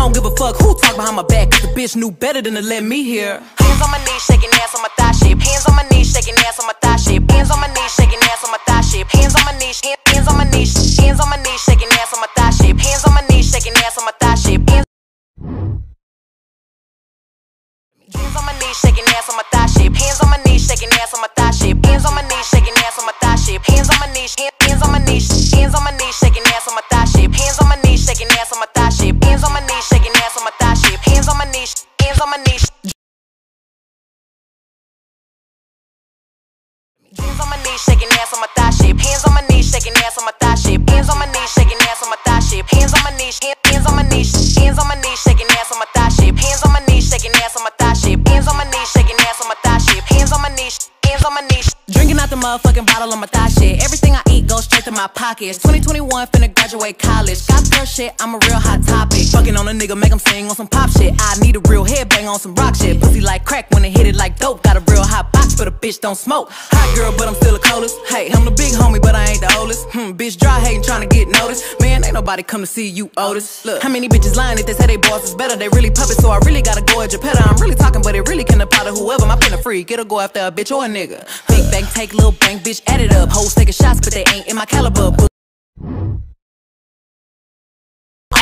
don't give a fuck who talk behind my back, cause the bitch knew better than to let me hear. Hands on my knees, shaking ass on my thigh shape. Hands on my knees, shaking ass on my thigh shape. Hands on my knees, shaking ass on my thigh shape. Hands on my knees, hands on my knees, hands on my knees, shaking ass on my thigh shape. Hands on my knees, shaking ass on my thigh shape. Hands on my knees, shaking ass on my thigh shape. Hands on my knees, shaking ass on my thigh shape. Hands on my knees, shaking ass on my thigh shape. Hands on my knees, hands on my knees, hands on my knees, shaking ass on my thigh shape. Hands on my knees, shaking ass on my thigh shape. Hands on my knees, shaking ass on my thigh shape. Hands on my knees, hands on my knees. Hands on my knees, shaking ass on my thigh shape. Hands on my knees, shaking ass on my thigh shape. Hands on my knees, shaking ass on my thigh shape. Hands on my knees, hands on my knees, hands on my knees, shaking ass on my thigh shape. Hands on my knees, shaking ass on my thigh shape. Hands on my knees, shaking ass on my thigh shape. Hands on my knees, hands on my knees. Drinking out the motherfucking bottle on my thigh shit. Everything I eat goes straight to my pockets. 2021, finna graduate college. Got girl shit, I'm a real hot topic. Fucking on a nigga, make him sing on some pop shit. I need a real headbang on some rock shit. Pussy like crack when it hit it like dope. Got a real hot box, but a bitch don't smoke. Hot girl, but I'm still the coldest. Hey, I'm the big homie, but I ain't the oldest. Bitch dry hating, tryna get noticed. Man, ain't nobody come to see you, Otis. Look, how many bitches lying if they say they boss is better? They really puppets, so I really gotta go at your petter. I'm really talking, but it really can apply to whoever. My pen a freak, it'll go after a bitch or a nigga. Big bang, take little bang, bitch, add it up. Hoes taking shots, but they ain't in my caliber.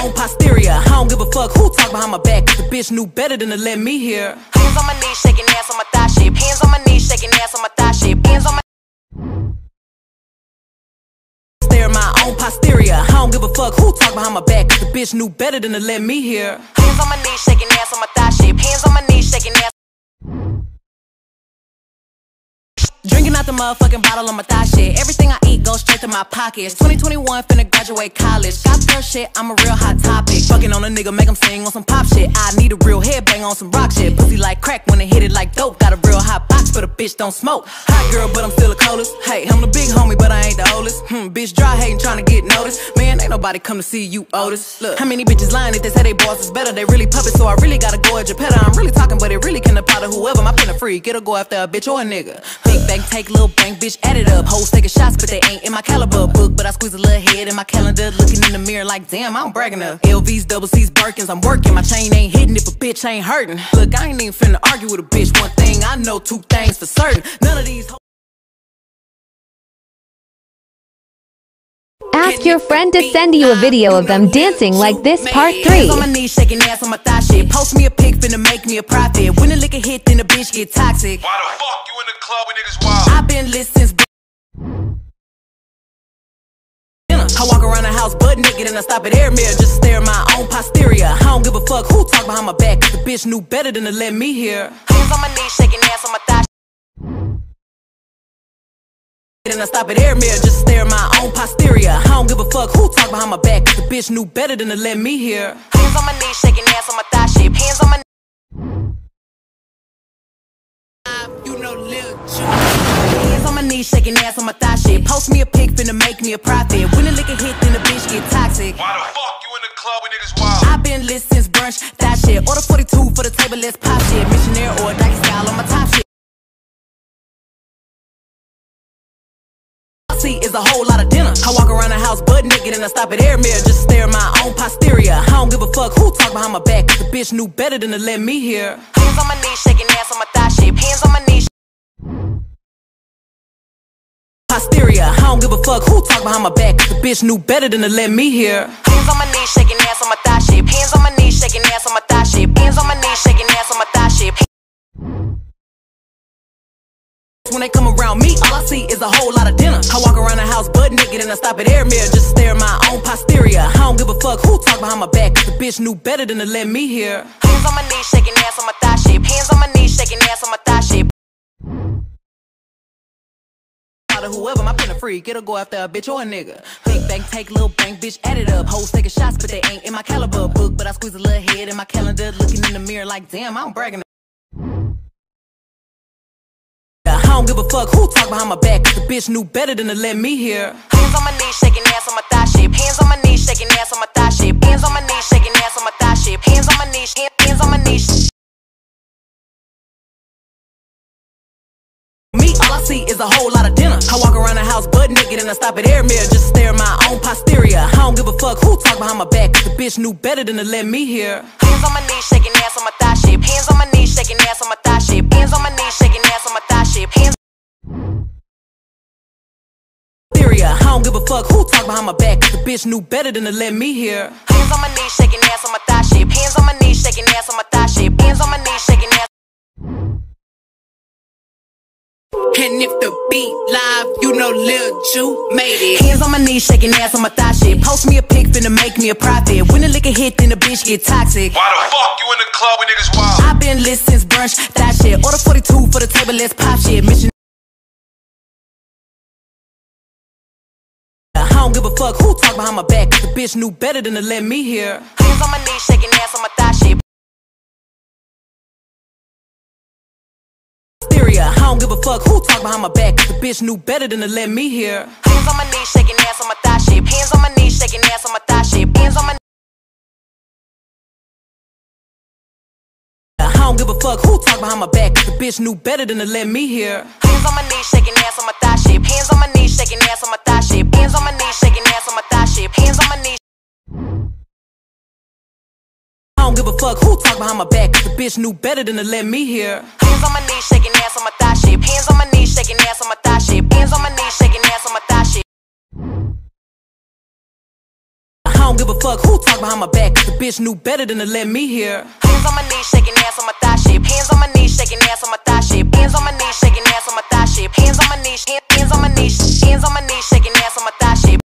On posterior, I don't give a fuck who talk behind my back, cause the bitch knew better than to let me hear. Hands on my knees, shaking ass on my thigh shape. Hands on my knees, shaking ass on my thigh shape. Hands on my stare my own posterior. I don't give a fuck who talk behind my back, cause the bitch knew better than to let me hear. Hands on my knees, shaking ass on my thigh shape. Hands on my knees, shaking ass. Drinking out the motherfucking bottle on my thigh shit. Everything I eat goes straight to my pockets. 2021, finna graduate college. Got girl shit, I'm a real hot topic. Fucking on a nigga, make him sing on some pop shit. I need a real headbang on some rock shit. Pussy like crack when it hit it like dope. Got a real hot box, but a bitch don't smoke. Hot girl, but I'm still the coldest. Hey, I'm the big homie, but I ain't the oldest. Bitch dry hating, tryna get noticed. Man, ain't nobody come to see you, Otis. Look, how many bitches lying if they say they boss is better? They really puppets, so I really gotta go at your petter. I'm really talking, but it really can apply to whoever. My pen a freak, it'll go after a bitch or a nigga. Big bang, take little bang, bitch, add it up. Hoes taking shots, but they ain't in my caliber book. But I squeeze a little head in my calendar, looking in the mirror like, damn, I'm bragging up. LVs, double C's, Birkins, I'm working. My chain ain't hitting if a bitch ain't hurting. Look, I ain't even finna argue with a bitch. One thing I know, two things for certain. None of these. Ask your friend to send you a video of them dancing like this, part 3. Hands on my knees, shaking ass on my thigh shit. Post me a pic, finna make me a profit. When the liquor hit, then the bitch get toxic. Why the fuck you in the club when niggas wild? I've been lit since I walk around the house butt naked and I stop at air mirror just to stare at my own posterior. I don't give a fuck who talk behind my back, cause the bitch knew better than to let me hear. Hands on my knees, shaking ass on my thigh and I stop at air mirror just to stare at my own posterior. I don't give a fuck who talk behind my back, cause the bitch knew better than to let me hear. Hands on my knees, shaking ass on my thigh shape. Hands on my you know, Lil Ju. Hands on my knees, shaking ass on my thigh shit. Post me a pic, finna make me a profit. When the liquor hit, then the bitch get toxic. Why the fuck you in the club when niggas wild? I've been lit since brunch, that shit. Order 42 for the table, let's pop shit. Missionaire or doggy style on my top shit. Is a whole lot of dinner. I walk around the house butt naked and I stop at air mirror just to stare at my own posterior. I don't give a fuck who talk behind my back, cause the bitch knew better than to let me hear. Hands on my knees, shaking ass on my thigh shape. Hands on my knees. Posterior, I don't give a fuck who talk behind my back, cause the bitch knew better than to let me hear. Hands on my knees, shaking ass on my thigh shape. Hands on my knees, shaking ass on my thigh shape. Hands on my knees, shaking ass on my thigh shape. When they come around me, all I see is a whole lot of dinner. I walk around the house butt naked and I stop at air mirror just to stare at my own posterior. I don't give a fuck who talk behind my back, cause the bitch knew better than to let me hear. Hands on my knees, shaking ass on my thigh shape. Hands on my knees, shaking ass on my thigh shape. Whoever, my pen a freak, it'll go after a bitch or a nigga. Big bang, take little bang, bitch, add it up. Hoes taking shots, but they ain't in my caliber book. But I squeeze a little head in my calendar, looking in the mirror like, damn, I'm bragging. I don't give a fuck who talk behind my back, cause the bitch knew better than to let me hear. Hands on my knees, shaking ass on my thigh shape. Hands on my knees, shaking ass on my thigh shape. Hands on my knees, shaking ass on my thigh shape. Hands on my knees, hands on my knees. Me, all I see is a whole lot of dinner. I walk around the house butt naked and I stop at air mirror just to stare at my own posterior. I don't give a fuck who talk behind my back, cause the bitch knew better than to let me hear. Hands on my knees, shaking ass on my thigh shape. Hands on my knees, shaking ass on my thigh shape. Hands on my knees, shaking ass on my thigh shape. Hands. I don't give a fuck who talk behind my back, cause the bitch knew better than to let me hear. Hands on my knees, shaking ass on my thigh shape. Hands on my knees, shaking ass on my thigh shape. Hands on my knees, shaking ass. And if the beat live, you know Lil Ju made it. Hands on my knees, shaking ass on my thigh shape. Post me a pic, finna make me a profit. When the liquor hit, then the bitch get toxic. Why the fuck you in the club when niggas wild? I been lit since brunch, that shit. Order 42 for the table, let's pop shit. Mission. I don't give a fuck who talk behind my back, cause the bitch knew better than to let me hear. Hands on my knees, shaking ass on my thigh shape. I don't give a fuck who talk behind my back, cause the bitch knew better than to let me hear. Hands on my knees, shaking ass on my thigh shape. Hands on my knees, shaking ass on my thigh shape. Hands on my. I don't give a fuck who talk behind my back, cause the bitch knew better than to let me hear. Hands on my knees, shaking ass on my thigh shape. Hands on my knees, shaking ass on my thigh shape. Hands on my knees, shaking ass on my thigh shape. Hands on my knees. I don't give a fuck who talk behind my back, cause the bitch knew better than to let me hear. Hands on my knees, shaking ass on my thigh shape. Hands on my knees, shaking ass on my thigh shape. Hands on my knees, shaking ass on my thigh shape. I don't give a fuck who talk behind my back, cause the bitch knew better than to let me hear. Hands on my knees, shaking ass on my thigh shape. Hands on my knees, shaking ass on my thigh shape. Hands on my knees, shaking ass on my thigh shape. Hands on my knees, hands on my knees, hands on my knees, shaking ass on my thigh shape.